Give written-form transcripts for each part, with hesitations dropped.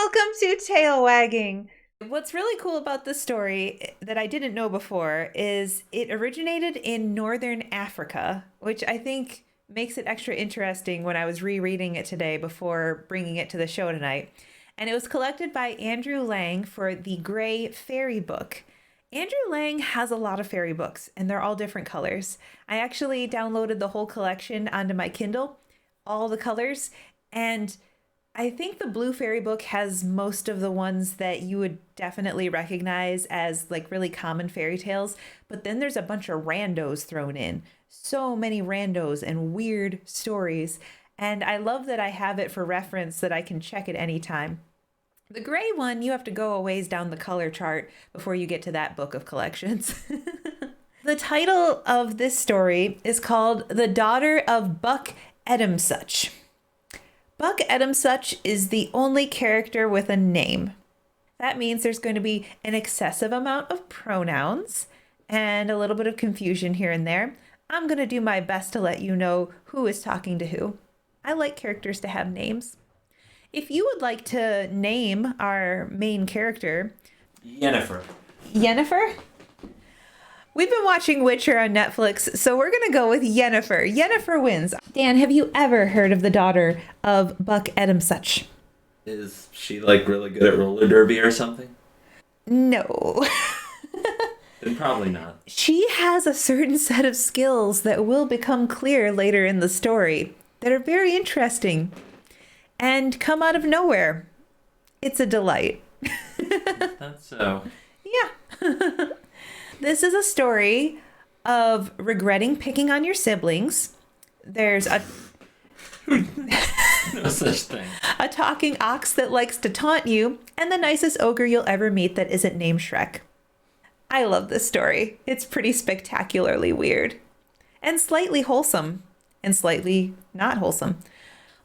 Welcome to Tale Wagging. What's really cool about this story that I didn't know before is it originated in Northern Africa, which I think makes it extra interesting when I was rereading it today before bringing it to the show tonight. And it was collected by Andrew Lang for the Gray Fairy Book. Andrew Lang has a lot of fairy books, and they're all different colors. I actually downloaded the whole collection onto my Kindle, all the colors, and I think the Blue Fairy Book has most of the ones that you would definitely recognize as like really common fairy tales, but then there's a bunch of randos thrown in. So many randos and weird stories, and I love that I have it for reference that I can check at any time. The gray one, you have to go a ways down the color chart before you get to that book of collections. The title of this story is called The Daughter of Buk Ettemsuch. Buk Ettemsuch is the only character with a name. That means there's going to be an excessive amount of pronouns and a little bit of confusion here and there. I'm going to do my best to let you know who is talking to who. I like characters to have names. If you would like to name our main character... Yennefer. Yennefer? We've been watching Witcher on Netflix, so we're going to go with Yennefer. Yennefer wins. Dan, have you ever heard of the Daughter of Buk Ettemsuch? Is she like really good at roller derby or something? No. Then probably not. She has a certain set of skills that will become clear later in the story that are very interesting and come out of nowhere. It's a delight. That's so. Yeah. This is a story of regretting picking on your siblings. There's a... No such thing. A talking ox that likes to taunt you, and the nicest ogre you'll ever meet that isn't named Shrek. I love this story. It's pretty spectacularly weird. And slightly wholesome. And slightly not wholesome.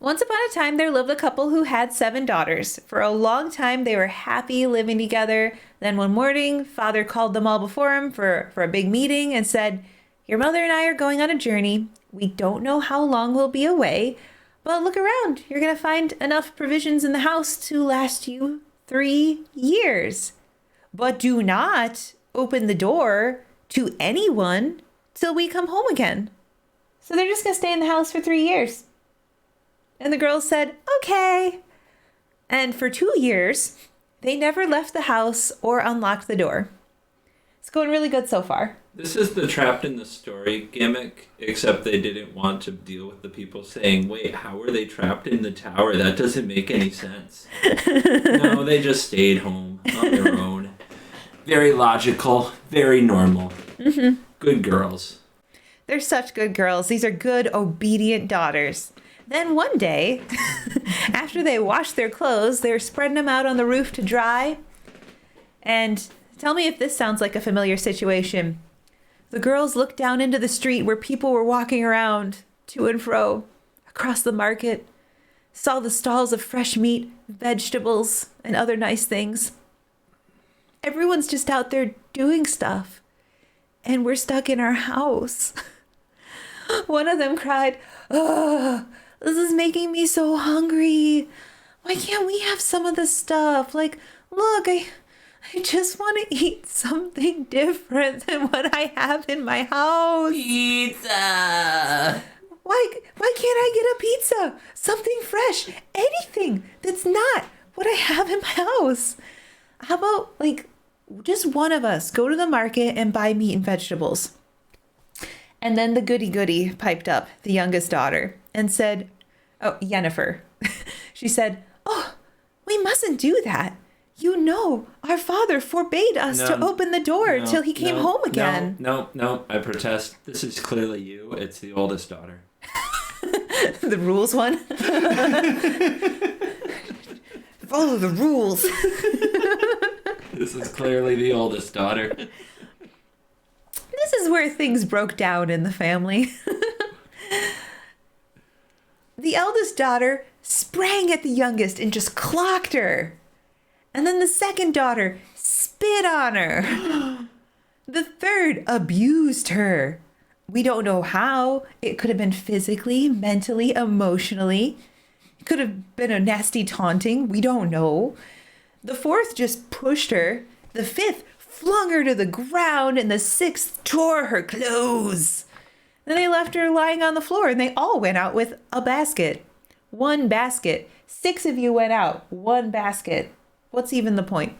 Once upon a time, there lived a couple who had 7 daughters. For a long time, they were happy living together. Then one morning, father called them all before him for a big meeting and said, "Your mother and I are going on a journey. We don't know how long we'll be away, but look around. You're going to find enough provisions in the house to last you 3 years. But do not open the door to anyone till we come home again." So they're just going to stay in the house for 3 years. And the girls said, okay. And for 2 years, they never left the house or unlocked the door. It's going really good so far. This is the trapped in the story gimmick, except they didn't want to deal with the people saying, wait, how were they trapped in the tower? That doesn't make any sense. No, they just stayed home on their own. Very logical, very normal. Mm-hmm. Good girls. They're such good girls. These are good, obedient daughters. Then one day, after they washed their clothes, they were spreading them out on the roof to dry. And tell me if this sounds like a familiar situation. The girls looked down into the street where people were walking around to and fro across the market, saw the stalls of fresh meat, vegetables, and other nice things. Everyone's just out there doing stuff, and we're stuck in our house. One of them cried, "Ugh, this is making me so hungry. Why can't we have some of this stuff? Like, look, I just want to eat something different than what I have in my house. Pizza! Why can't I get a pizza? Something fresh. Anything that's not what I have in my house. How about, like, just one of us go to the market and buy meat and vegetables?" And then the goody piped up, the youngest daughter, and said, oh, Yennefer. She said, "Oh, we mustn't do that. You know, our father forbade us to open the door till he came home again." No, I protest. This is clearly you. It's the oldest daughter. The rules one? Follow the rules. This is clearly the oldest daughter. This is where things broke down in the family. The eldest daughter sprang at the youngest and just clocked her. And then the second daughter spit on her. The third abused her. We don't know how. It could have been physically, mentally, emotionally. Could have been a nasty taunting. We don't know. The fourth just pushed her. The fifth flung her to the ground, and the sixth tore her clothes. Then they left her lying on the floor, and they all went out with a basket. One basket. 6 of you went out. One basket. What's even the point?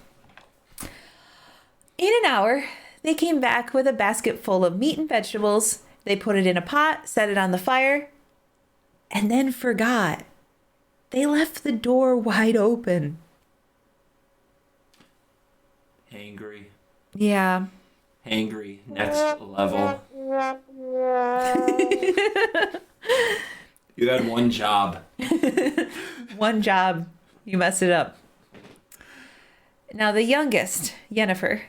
In an hour, they came back with a basket full of meat and vegetables. They put it in a pot, set it on the fire, and then forgot. They left the door wide open. Hangry. Yeah. Hangry. Next level. You had one job. One job. You messed it up. Now, the youngest, Yennefer,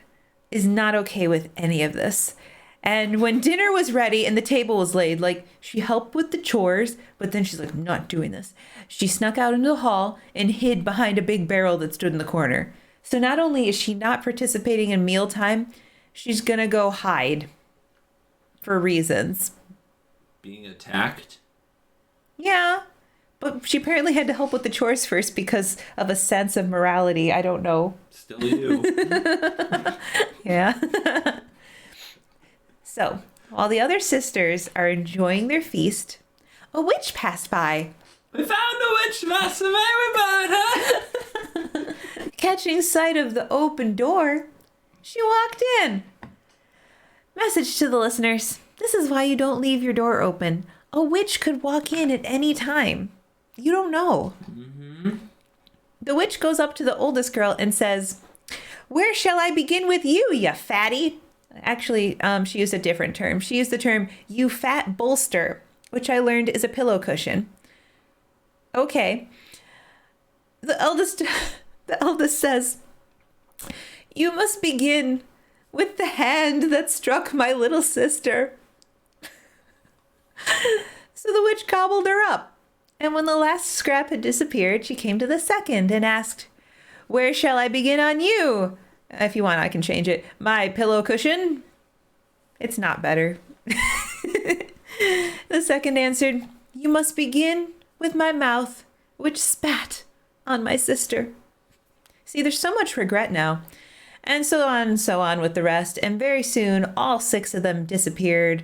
is not okay with any of this. And when dinner was ready and the table was laid, like, she helped with the chores, but then she's like, I'm not doing this. She snuck out into the hall and hid behind a big barrel that stood in the corner. So not only is she not participating in mealtime, she's gonna go hide for reasons. Being attacked? Yeah, but she apparently had to help with the chores first because of a sense of morality. I don't know. Still you. Yeah. So, while the other sisters are enjoying their feast, a witch passed by. We found a witch, Master Mary. Catching sight of the open door, she walked in. Message to the listeners. This is why you don't leave your door open. A witch could walk in at any time. You don't know. Mm-hmm. The witch goes up to the oldest girl and says, "Where shall I begin with you, ya fatty?" Actually, she used a different term. She used the term, "you fat bolster," which I learned is a pillow cushion. Okay. The eldest says, "You must begin with the hand that struck my little sister." So the witch gobbled her up. And when the last scrap had disappeared, she came to the second and asked, "Where shall I begin on you? If you want, I can change it. My pillow cushion." It's not better. The second answered, "You must begin with my mouth, which spat on my sister." See, there's so much regret now. And so on with the rest. And very soon, all 6 of them disappeared.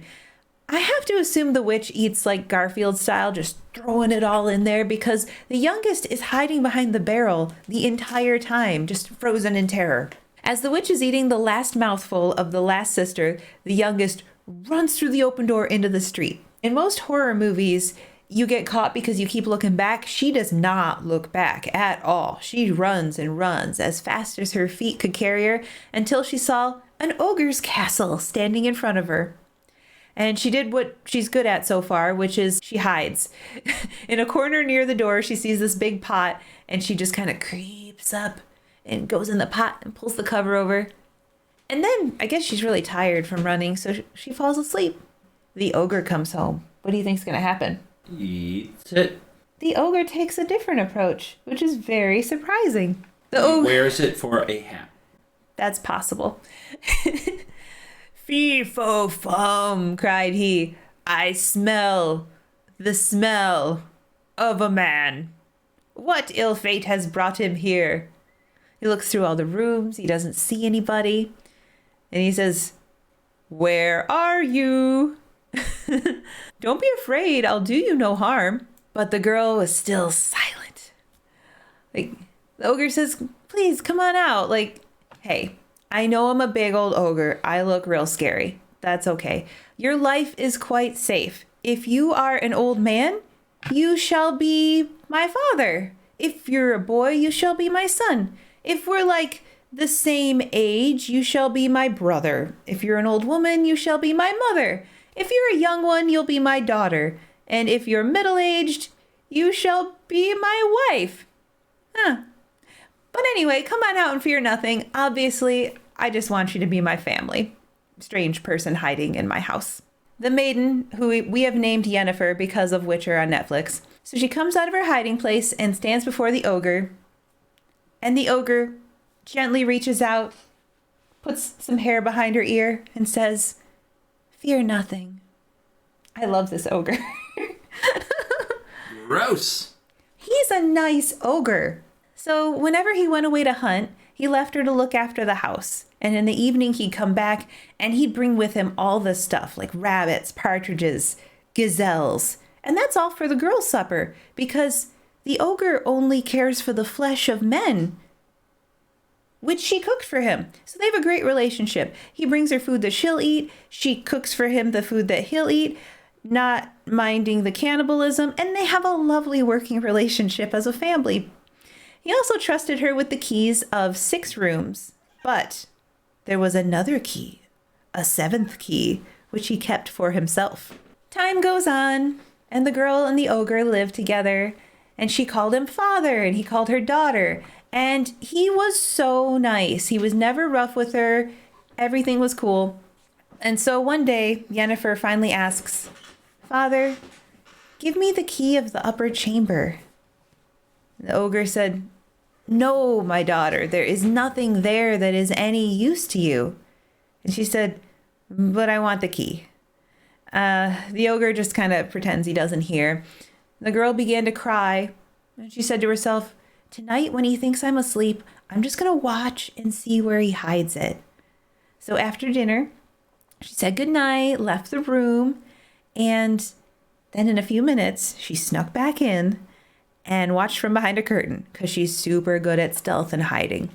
I have to assume the witch eats like Garfield style, just throwing it all in there, because the youngest is hiding behind the barrel the entire time, just frozen in terror. As the witch is eating the last mouthful of the last sister, the youngest runs through the open door into the street. In most horror movies, you get caught because you keep looking back. She does not look back at all. She runs and runs as fast as her feet could carry her until she saw an ogre's castle standing in front of her. And she did what she's good at so far, which is she hides. In a corner near the door, she sees this big pot, and she just kind of creeps up and goes in the pot and pulls the cover over. And then I guess she's really tired from running, so she falls asleep. The ogre comes home. What do you think's going to happen? Eats it. The ogre takes a different approach, which is very surprising. The ogre wears it for a hat. That's possible. "Fee, fo, fum," cried he. "I smell the smell of a man. What ill fate has brought him here?" He looks through all the rooms. He doesn't see anybody. And he says, "Where are you?" "Don't be afraid. I'll do you no harm." But the girl was still silent. Like, the ogre says, "Please, come on out. Like, hey, I know I'm a big old ogre. I look real scary. That's okay. Your life is quite safe. If you are an old man, you shall be my father. If you're a boy, you shall be my son. If we're like the same age, you shall be my brother. If you're an old woman, you shall be my mother. If you're a young one, you'll be my daughter. And if you're middle-aged, you shall be my wife." But anyway, come on out and fear nothing. Obviously, I just want you to be my family. Strange person hiding in my house. The maiden, who we have named Yennefer because of Witcher on Netflix. So she comes out of her hiding place and stands before the ogre. And the ogre gently reaches out, puts some hair behind her ear, and says, "Fear nothing." I love this ogre. Gross. He's a nice ogre. So whenever he went away to hunt, he left her to look after the house. And in the evening, he'd come back and he'd bring with him all the stuff like rabbits, partridges, gazelles. And that's all for the girls' supper because the ogre only cares for the flesh of men, which she cooked for him. So they have a great relationship. He brings her food that she'll eat. She cooks for him the food that he'll eat, not minding the cannibalism. And they have a lovely working relationship as a family. He also trusted her with the keys of 6 rooms. But there was another key, a 7th key, which he kept for himself. Time goes on, and the girl and the ogre live together. And she called him father, and he called her daughter. And he was so nice. He was never rough with her. Everything was cool. And so one day, Yennefer finally asks, Father, give me the key of the upper chamber. The ogre said, No, my daughter, there is nothing there that is any use to you. And she said, But I want the key. The ogre just kind of pretends he doesn't hear. The girl began to cry. And she said to herself, Tonight, when he thinks I'm asleep, I'm just going to watch and see where he hides it. So after dinner, she said goodnight, left the room, and then in a few minutes, she snuck back in and watched from behind a curtain because she's super good at stealth and hiding.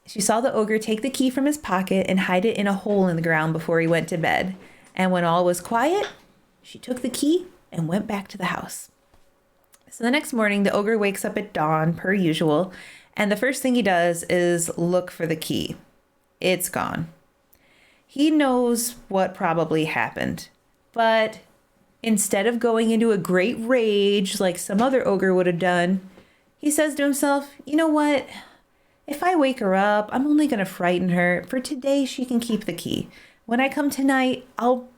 She saw the ogre take the key from his pocket and hide it in a hole in the ground before he went to bed. And when all was quiet, she took the key and went back to the house. So the next morning, the ogre wakes up at dawn, per usual, and the first thing he does is look for the key. It's gone. He knows what probably happened, but instead of going into a great rage like some other ogre would have done, he says to himself, you know what? If I wake her up, I'm only going to frighten her. For today, she can keep the key. When I come tonight, I'll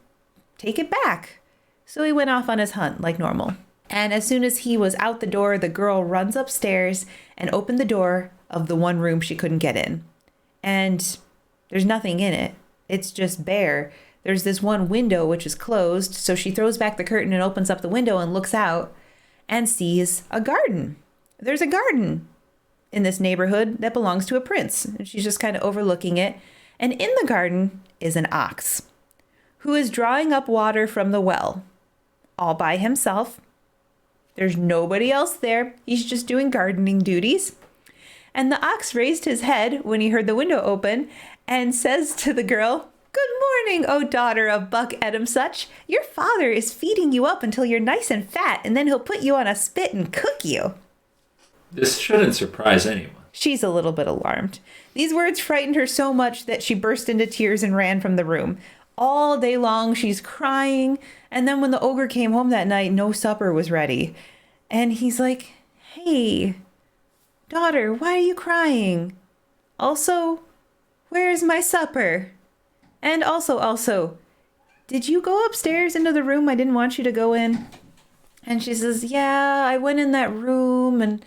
take it back. So he went off on his hunt like normal. And as soon as he was out the door, the girl runs upstairs and opened the door of the one room she couldn't get in. And there's nothing in it. It's just bare. There's this one window which is closed. So she throws back the curtain and opens up the window and looks out and sees a garden. There's a garden in this neighborhood that belongs to a prince. And she's just kind of overlooking it. And in the garden is an ox who is drawing up water from the well all by himself. There's nobody else there. He's just doing gardening duties. And the ox raised his head when he heard the window open and says to the girl, Good morning, O daughter of Buk Ettemsuch. Your father is feeding you up until you're nice and fat, and then he'll put you on a spit and cook you. This shouldn't surprise anyone. She's a little bit alarmed. These words frightened her so much that she burst into tears and ran from the room. All day long, she's crying. And then when the ogre came home that night, no supper was ready. And he's like, Hey, daughter, why are you crying? Also, where's my supper? And also, did you go upstairs into the room I didn't want you to go in? And she says, Yeah, I went in that room. And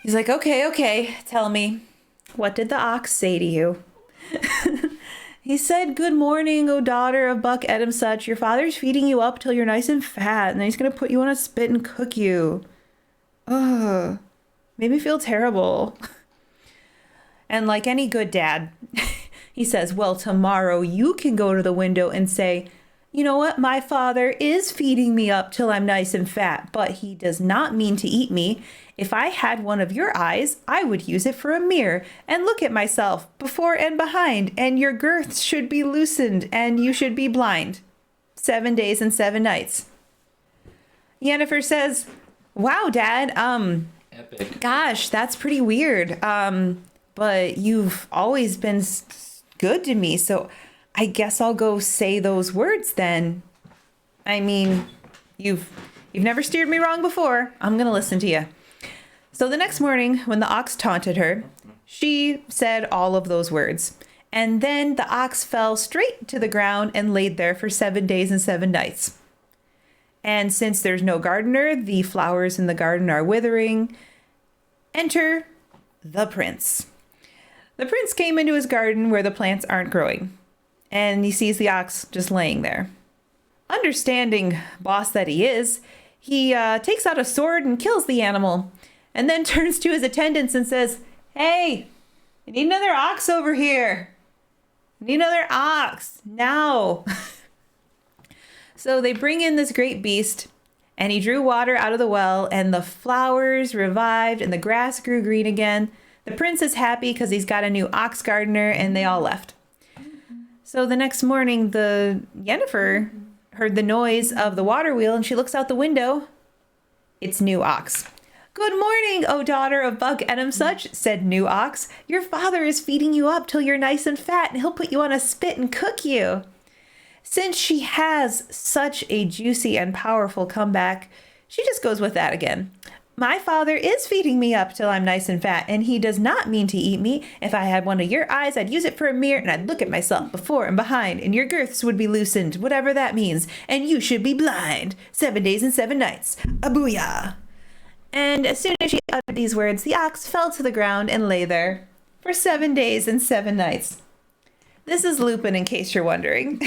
he's like, Okay, tell me. What did the ox say to you? He said, Good morning, O daughter of Buk Ettemsuch. Your father's feeding you up till you're nice and fat, and then he's going to put you on a spit and cook you. Ugh, made me feel terrible. And like any good dad, he says, Well, tomorrow you can go to the window and say, You know what? My father is feeding me up till I'm nice and fat, but he does not mean to eat me. If I had one of your eyes, I would use it for a mirror and look at myself before and behind, and your girths should be loosened and you should be blind. 7 days and 7 nights. Yennefer says, Wow, Dad, Epic. gosh, that's pretty weird. But you've always been good to me, so I guess I'll go say those words then. I mean, you've never steered me wrong before. I'm going to listen to you. So the next morning, when the ox taunted her, she said all of those words. And then the ox fell straight to the ground and laid there for 7 days and 7 nights. And since there's no gardener, the flowers in the garden are withering. Enter the prince. The prince came into his garden where the plants aren't growing. And he sees the ox just laying there. Understanding boss that he is, he takes out a sword and kills the animal, and then turns to his attendants and says, "Hey, I need another ox over here. I need another ox now." So they bring in this great beast, and he drew water out of the well, and the flowers revived, and the grass grew green again. The prince is happy because he's got a new ox gardener, and they all left. So the next morning, the Yennefer heard the noise of the water wheel, and she looks out the window. It's New Ox. "Good morning, O daughter of Buk Ettemsuch," said New Ox. "Your father is feeding you up till you're nice and fat, and he'll put you on a spit and cook you." Since she has such a juicy and powerful comeback, she just goes with that again. "My father is feeding me up till I'm nice and fat, and he does not mean to eat me. If I had one of your eyes, I'd use it for a mirror, and I'd look at myself before and behind, and your girths would be loosened, whatever that means, and you should be blind. 7 days and 7 nights. A booyah." And as soon as she uttered these words, the ox fell to the ground and lay there for 7 days and 7 nights. This is Lupin, in case you're wondering.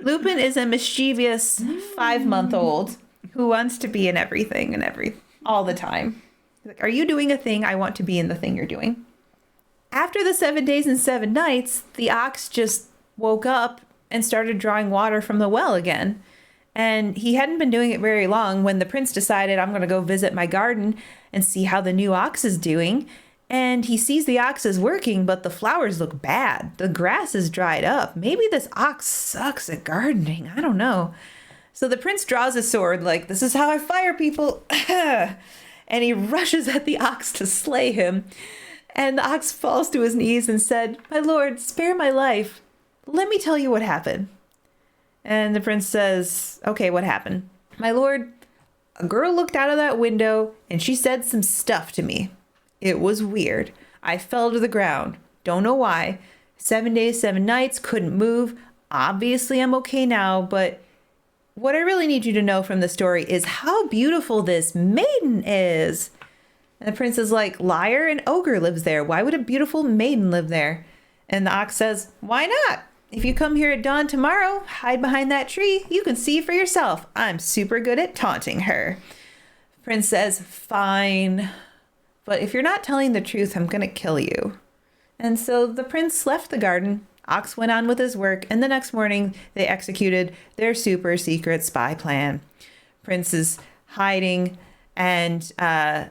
Lupin is a mischievous 5-month-old who wants to be in everything and all the time. Like, "Are you doing a thing? I want to be in the thing you're doing." After the 7 days and 7 nights, the ox just woke up and started drawing water from the well again. And he hadn't been doing it very long when the prince decided, "I'm going to go visit my garden and see how the new ox is doing." And he sees the ox is working, but the flowers look bad. The grass is dried up. Maybe this ox sucks at gardening. I don't know. So the prince draws a sword, like, "This is how I fire people." And he rushes at the ox to slay him. And the ox falls to his knees and said, "My lord, spare my life. Let me tell you what happened." And the prince says, "Okay, what happened?" "My lord, a girl looked out of that window and she said some stuff to me. It was weird. I fell to the ground. Don't know why. 7 days, 7 nights, couldn't move. Obviously, I'm okay now, but what I really need you to know from the story is how beautiful this maiden is." And the prince is like, "Liar, an ogre lives there. Why would a beautiful maiden live there?" And the ox says, "Why not? If you come here at dawn tomorrow, hide behind that tree, you can see for yourself. I'm super good at taunting her." Prince says, "Fine. But if you're not telling the truth, I'm going to kill you." And so the prince left the garden. Ox went on with his work, and the next morning they executed their super secret spy plan. Prince is hiding, and as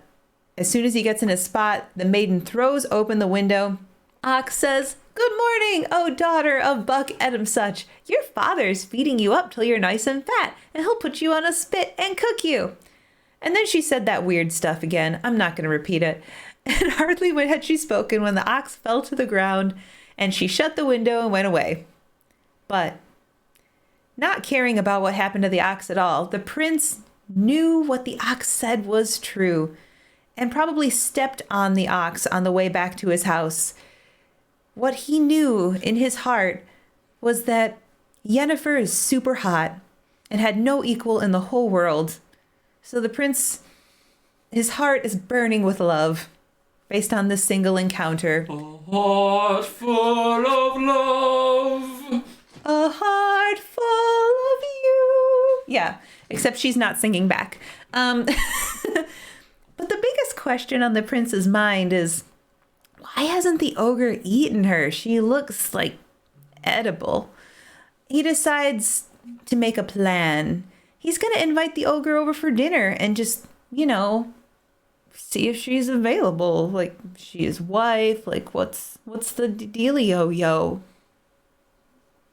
soon as he gets in his spot, the maiden throws open the window. Ox says, "Good morning, O daughter of Buk Ettemsuch. Your father's feeding you up till you're nice and fat, and he'll put you on a spit and cook you." And then she said that weird stuff again. I'm not going to repeat it. And hardly had she spoken when the ox fell to the ground, and she shut the window and went away. But not caring about what happened to the ox at all, the prince knew what the ox said was true, and probably stepped on the ox on the way back to his house. What he knew in his heart was that Yennefer is super hot and had no equal in the whole world. So the prince, his heart is burning with love based on this single encounter. A heart full of love. A heart full of you. Yeah, except she's not singing back. But the biggest question on the prince's mind is, why hasn't the ogre eaten her? She looks like edible. He decides to make a plan. He's going to invite the ogre over for dinner and just, see if she's available. Like, she his wife. Like, what's the dealio, yo?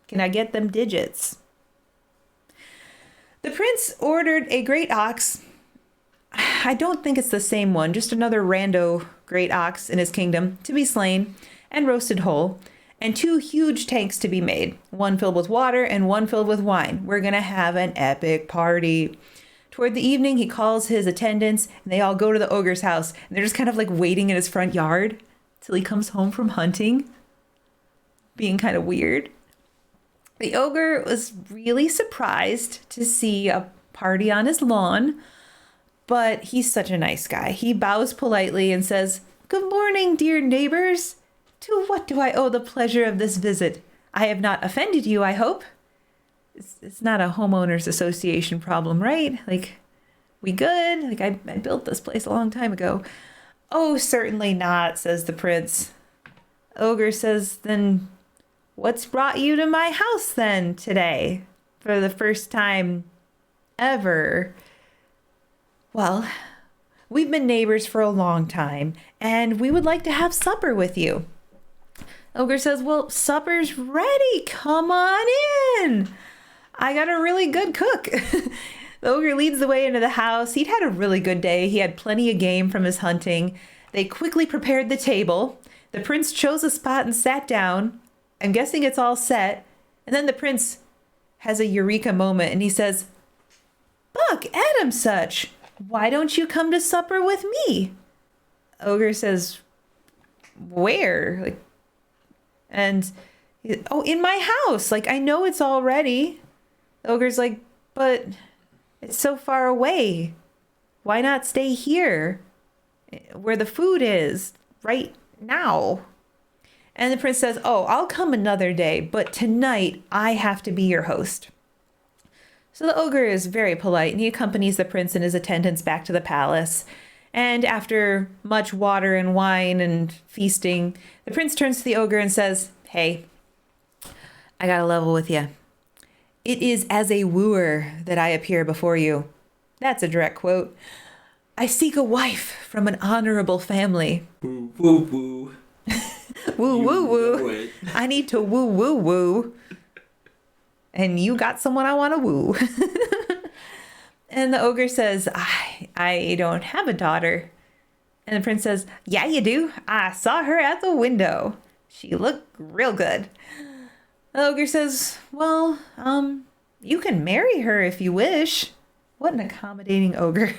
Can I get them digits? The prince ordered a great ox. I don't think it's the same one, just another rando great ox in his kingdom, to be slain and roasted whole, and 2 huge tanks to be made, one filled with water and one filled with wine. We're going to have an epic party. Toward the evening, he calls his attendants, and they all go to the ogre's house, and they're just kind of like waiting in his front yard till he comes home from hunting, being kind of weird. The ogre was really surprised to see a party on his lawn, but he's such a nice guy. He bows politely and says, "Good morning, dear neighbors. To what do I owe the pleasure of this visit? I have not offended you, I hope." It's not a homeowners association problem, right? Like, We good? Like, I built this place a long time ago. Oh, certainly not, says the prince. Ogre says, then what's brought you to my house then today? For the first time ever. Well, we've been neighbors for a long time, and we would like to have supper with you. Ogre says, well, supper's ready. Come on in. I got a really good cook. The ogre leads the way into the house. He'd had a really good day. He had plenty of game from his hunting. They quickly prepared the table. The prince chose a spot and sat down. I'm guessing it's all set. And then the prince has a eureka moment and he says, Buk Ettemsuch, why don't you come to supper with me? Ogre says, where? In my house. I know it's all ready. The ogre's like, but it's so far away. Why not stay here where the food is right now? And the prince says, oh, I'll come another day, but tonight I have to be your host. So the ogre is very polite and he accompanies the prince and his attendants back to the palace. And after much water and wine and feasting, the prince turns to the ogre and says, hey, I got to level with you. It is as a wooer that I appear before you. That's a direct quote. I seek a wife from an honorable family. Woo, woo, woo. Woo, woo, woo. I need to woo, woo, woo. And you got someone I want to woo. And the ogre says, I don't have a daughter. And the prince says, yeah, you do. I saw her at the window. She looked real good. The ogre says, well, you can marry her if you wish. What an accommodating ogre.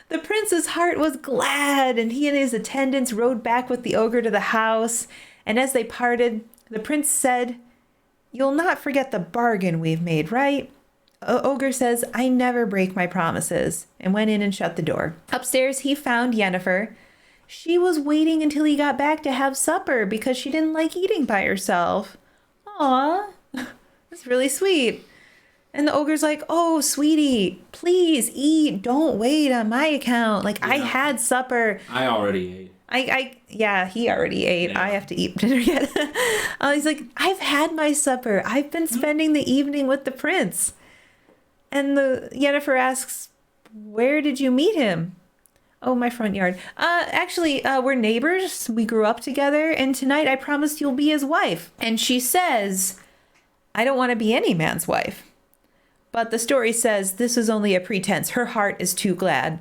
The prince's heart was glad, and he and his attendants rode back with the ogre to the house. And as they parted, the prince said, you'll not forget the bargain we've made, right? Ogre says, I never break my promises, and went in and shut the door. Upstairs, he found Yennefer. She was waiting until he got back to have supper because she didn't like eating by herself. Aw, that's really sweet. And the ogre's like, oh, sweetie, please eat. Don't wait on my account. I had supper. I already ate. Yeah, he already ate. Yeah. I have to eat dinner yet. He's like, I've had my supper. I've been spending the evening with the prince. And the Yennefer asks, where did you meet him? Oh, my front yard. Actually, we're neighbors. We grew up together. And tonight I promised you'll be his wife. And she says, I don't want to be any man's wife. But the story says this is only a pretense. Her heart is too glad.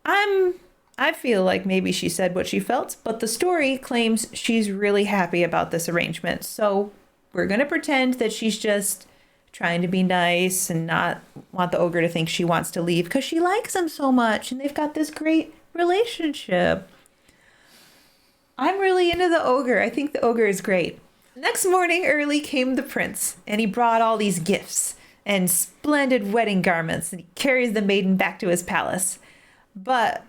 I feel like maybe she said what she felt, but the story claims she's really happy about this arrangement. So we're going to pretend that she's just trying to be nice and not want the ogre to think she wants to leave because she likes him so much and they've got this great relationship. I'm really into the ogre. I think the ogre is great. Next morning early came the prince and he brought all these gifts and splendid wedding garments and he carries the maiden back to his palace. But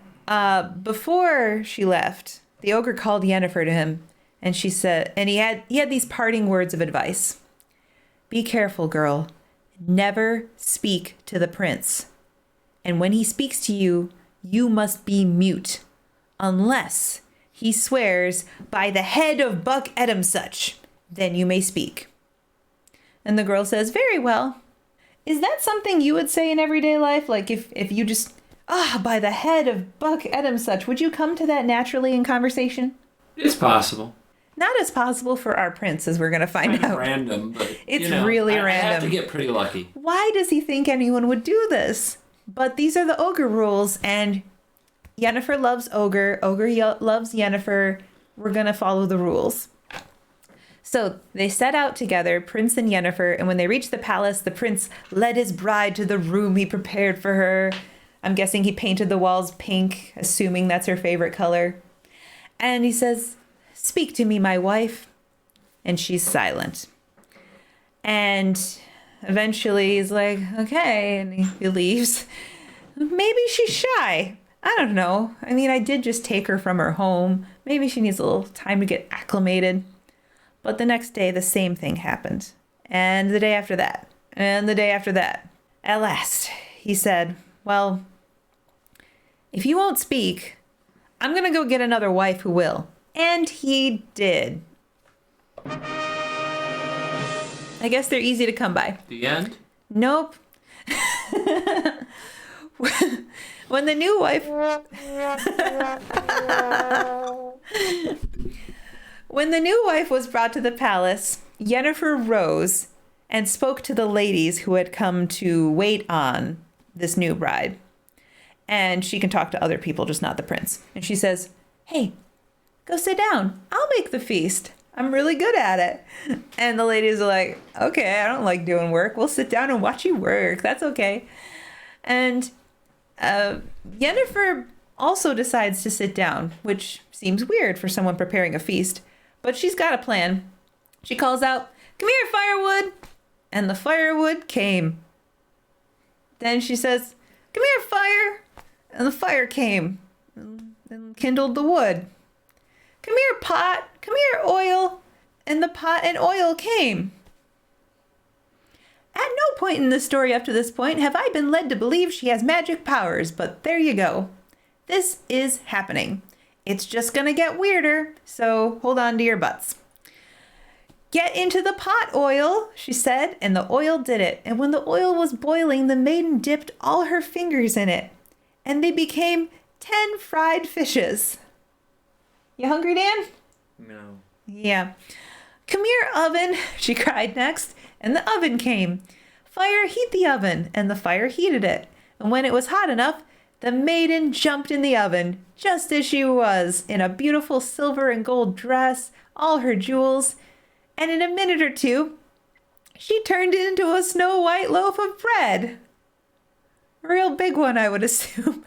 before she left, the ogre called Yennefer to him and she said, and he had these parting words of advice. Be careful, girl. Never speak to the prince. And when he speaks to you, you must be mute, unless he swears by the head of Buk Ettemsuch. Then you may speak. And the girl says, very well. Is that something you would say in everyday life? If you just, by the head of Buk Ettemsuch, would you come to that naturally in conversation? It's possible. Not as possible for our prince, as we're going to find out. Random, but it's really random. I have to get pretty lucky. Why does he think anyone would do this? But these are the ogre rules, and Yennefer loves ogre. Ogre loves Yennefer. We're going to follow the rules. So they set out together, Prince and Yennefer, and when they reached the palace, the prince led his bride to the room he prepared for her. I'm guessing he painted the walls pink, assuming that's her favorite color. And he says, speak to me, my wife. And she's silent. And eventually he's like, okay, and he leaves. Maybe she's shy. I don't know. I mean, I did just take her from her home. Maybe she needs a little time to get acclimated. But the next day, the same thing happened. And the day after that. And the day after that. At last, he said, well, if you won't speak, I'm going to go get another wife who will. And he did. I guess they're easy to come by. The end? Nope. When the new wife... When the new wife was brought to the palace, Yennefer rose and spoke to the ladies who had come to wait on this new bride. And she can talk to other people, just not the prince. And she says, "Hey, go sit down. I'll make the feast. I'm really good at it." And the ladies are like, "Okay, I don't like doing work. We'll sit down and watch you work. That's okay." And Yennefer also decides to sit down, which seems weird for someone preparing a feast. But she's got a plan. She calls out, "Come here, firewood." And the firewood came. Then she says, "Come here, fire." And the fire came and kindled the wood. "Come here, pot. Come here, oil." And the pot and oil came. At no point in the story up to this point have I been led to believe she has magic powers, but there you go. This is happening. It's just gonna get weirder, so hold on to your butts. "Get into the pot, oil," she said, and the oil did it. And when the oil was boiling, the maiden dipped all her fingers in it, and they became 10 fried fishes. You hungry, Dan? No. Yeah. "Come here, oven," she cried next, and the oven came. "Fire, heat the oven," and the fire heated it. And when it was hot enough, the maiden jumped in the oven, just as she was, in a beautiful silver and gold dress, all her jewels, and in a minute or two, she turned into a snow-white loaf of bread. A real big one, I would assume.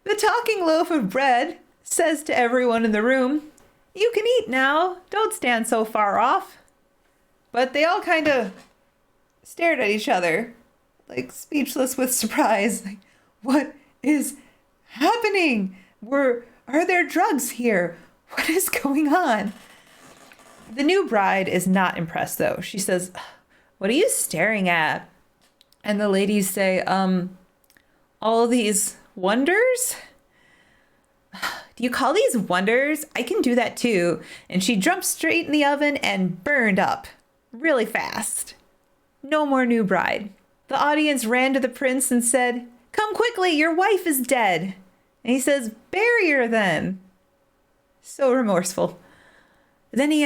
The talking loaf of bread says to everyone in the room, "You can eat now. Don't stand so far off." But they all kind of stared at each other, like speechless with surprise. Like, what is happening? Are there drugs here? What is going on? The new bride is not impressed, though. She says, "What are you staring at?" And the ladies say, "All these wonders?" "Do you call these wonders? I can do that too." And she jumped straight in the oven and burned up really fast. No more new bride. The audience ran to the prince and said, "Come quickly, your wife is dead." And he says, "Bury her then." So remorseful. Then he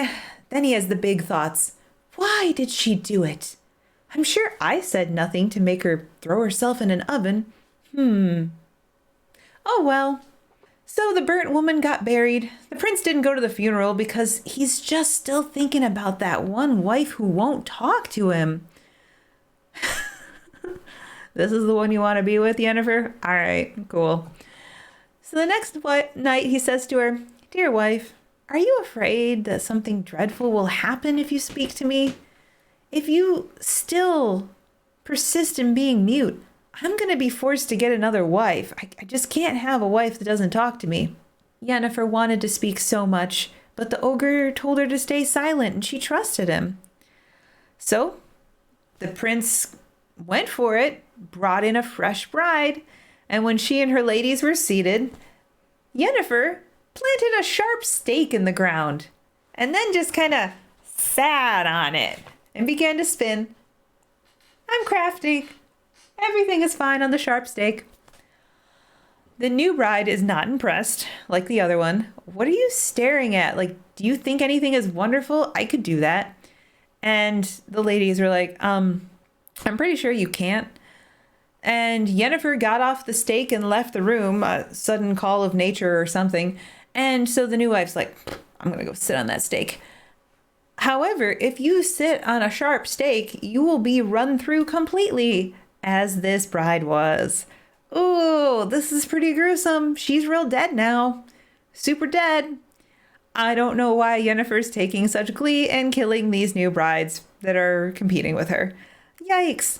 has the big thoughts. Why did she do it? I'm sure I said nothing to make her throw herself in an oven. Oh well. So the burnt woman got buried. The prince didn't go to the funeral because he's just still thinking about that one wife who won't talk to him. This is the one you want to be with, Yennefer? All right, cool. So the next night he says to her, "Dear wife, are you afraid that something dreadful will happen if you speak to me? If you still persist in being mute, I'm going to be forced to get another wife. I just can't have a wife that doesn't talk to me." Yennefer wanted to speak so much, but the ogre told her to stay silent, and she trusted him. So the prince went for it, brought in a fresh bride, and when she and her ladies were seated, Yennefer planted a sharp stake in the ground, and then just kind of sat on it and began to spin. I'm crafty. Everything is fine on the sharp stake. The new bride is not impressed, like the other one. "What are you staring at? Like, do you think anything is wonderful? I could do that." And the ladies were like, I'm pretty sure you can't. And Yennefer got off the stake and left the room, a sudden call of nature or something. And so the new wife's like, "I'm going to go sit on that stake." However, if you sit on a sharp stake, you will be run through completely, as this bride was. Ooh, this is pretty gruesome. She's real dead now. Super dead. I don't know why Yennefer's taking such glee in killing these new brides that are competing with her. Yikes.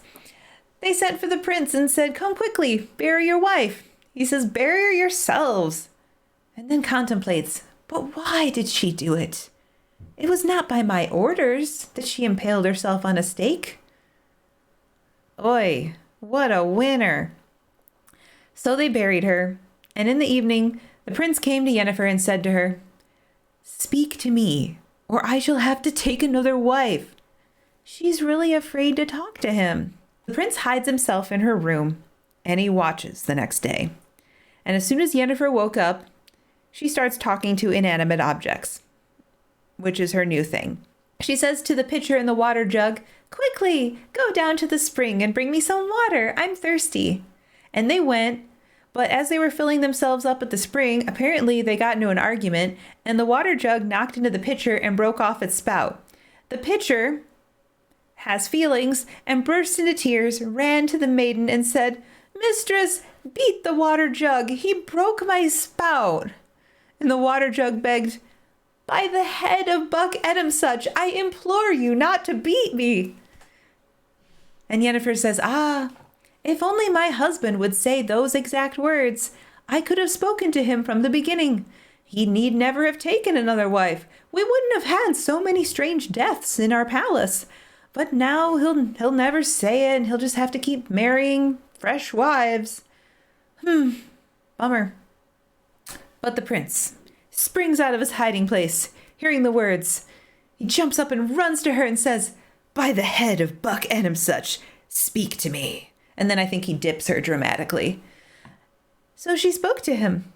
They sent for the prince and said, "Come quickly, bury your wife." He says, "Bury her yourselves." And then contemplates, but why did she do it? It was not by my orders that she impaled herself on a stake. Oi, what a winner. So they buried her, and in the evening, the prince came to Yennefer and said to her, "Speak to me, or I shall have to take another wife." She's really afraid to talk to him. The prince hides himself in her room, and he watches the next day. And as soon as Yennefer woke up, she starts talking to inanimate objects, which is her new thing. She says to the pitcher in the water jug, "Quickly, go down to the spring and bring me some water. I'm thirsty." And they went, but as they were filling themselves up at the spring, apparently they got into an argument, and the water jug knocked into the pitcher and broke off its spout. The pitcher has feelings and burst into tears, ran to the maiden and said, "Mistress, beat the water jug. He broke my spout." And the water jug begged, "By the head of Buk Ettemsuch, I implore you not to beat me." And Yennefer says, if only my husband would say those exact words, I could have spoken to him from the beginning. He need never have taken another wife. We wouldn't have had so many strange deaths in our palace. But now he'll never say it, and he'll just have to keep marrying fresh wives. Bummer. But the prince springs out of his hiding place, hearing the words. He jumps up and runs to her and says, "By the head of Buk Ettemsuch, speak to me." And then I think he dips her dramatically. So she spoke to him.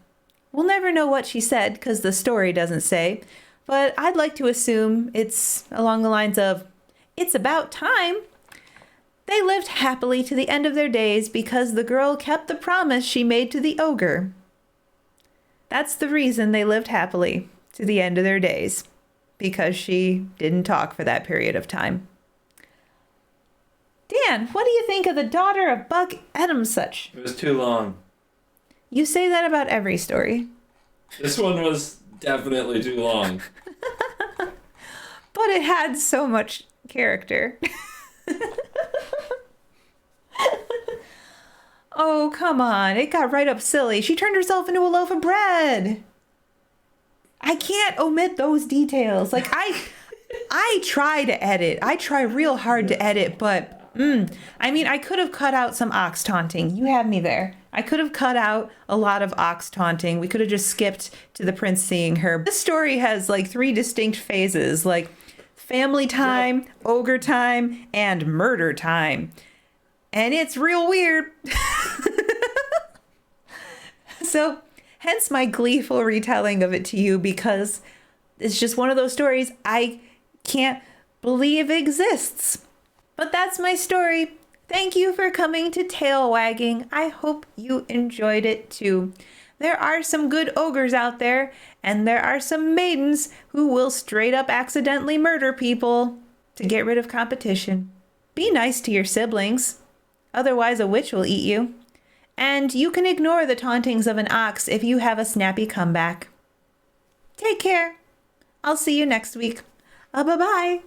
We'll never know what she said because the story doesn't say, but I'd like to assume it's along the lines of, "It's about time." They lived happily to the end of their days because the girl kept the promise she made to the ogre. That's the reason they lived happily to the end of their days, because she didn't talk for that period of time. Dan, what do you think of the Daughter of Buk Ettemsuch? It was too long. You say that about every story. This one was definitely too long. But it had so much character. Oh, come on. It got right up silly. She turned herself into a loaf of bread. I can't omit those details. Like, I try to edit. I try real hard to edit, but I mean, I could have cut out some ox taunting. You have me there. I could have cut out a lot of ox taunting. We could have just skipped to the prince seeing her. This story has like 3 distinct phases, like family time, ogre time, and murder time. And it's real weird. So, hence my gleeful retelling of it to you, because it's just one of those stories I can't believe exists. But that's my story. Thank you for coming to Tale Wagging. I hope you enjoyed it too. There are some good ogres out there, and there are some maidens who will straight up accidentally murder people to get rid of competition. Be nice to your siblings. Otherwise, a witch will eat you. And you can ignore the tauntings of an ox if you have a snappy comeback. Take care. I'll see you next week. Bye-bye.